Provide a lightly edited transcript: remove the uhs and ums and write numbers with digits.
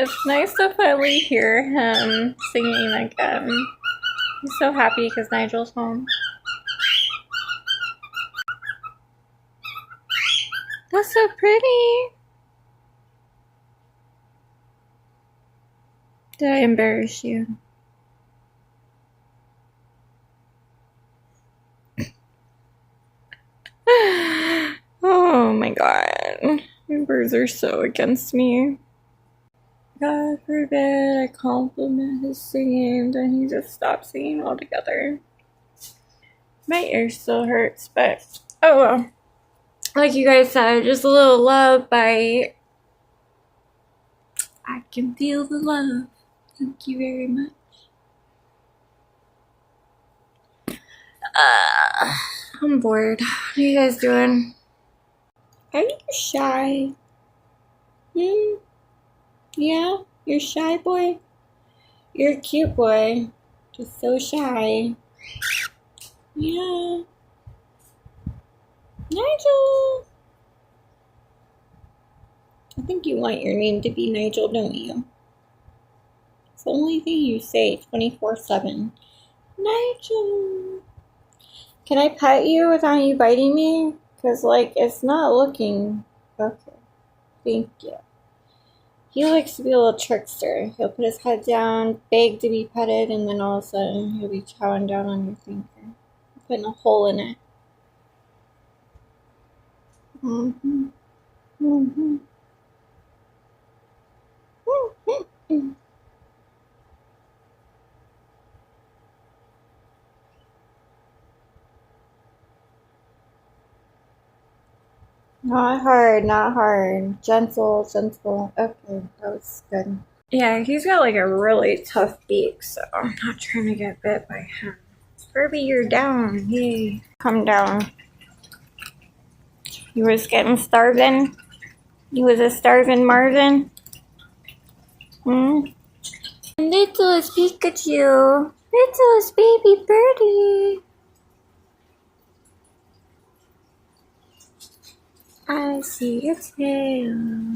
It's nice to finally hear him singing again. He's so happy because Nigel's home. That's so pretty. Did I embarrass you? Oh my god. My birds are so against me. God forbid I compliment his singing and he just stops singing altogether. My ear still hurts, but oh well. Like you guys said, just a little love bite. I can feel the love. Thank you very much. I'm bored. What are you guys doing? Are you shy? Yeah? You're shy, boy? You're a cute boy. Just so shy. Yeah. Nigel! I think you want your name to be Nigel, don't you? It's the only thing you say 24/7. Nigel! Can I pet you without you biting me? Because, like, it's not looking... Okay. Thank you. He likes to be a little trickster. He'll put his head down, beg to be petted, and then all of a sudden he'll be chowing down on your finger. Putting a hole in it. Mm-hmm. Mm-hmm. Mm-hmm. Not hard, not hard. Gentle, gentle. Okay, that was good. Yeah, he's got like a really tough beak, so I'm not trying to get bit by him. Furby, you're down. Yay. Come down. You was getting starving? You was a starving Marvin? Littlest Pikachu. Littlest baby birdie. I see your tail.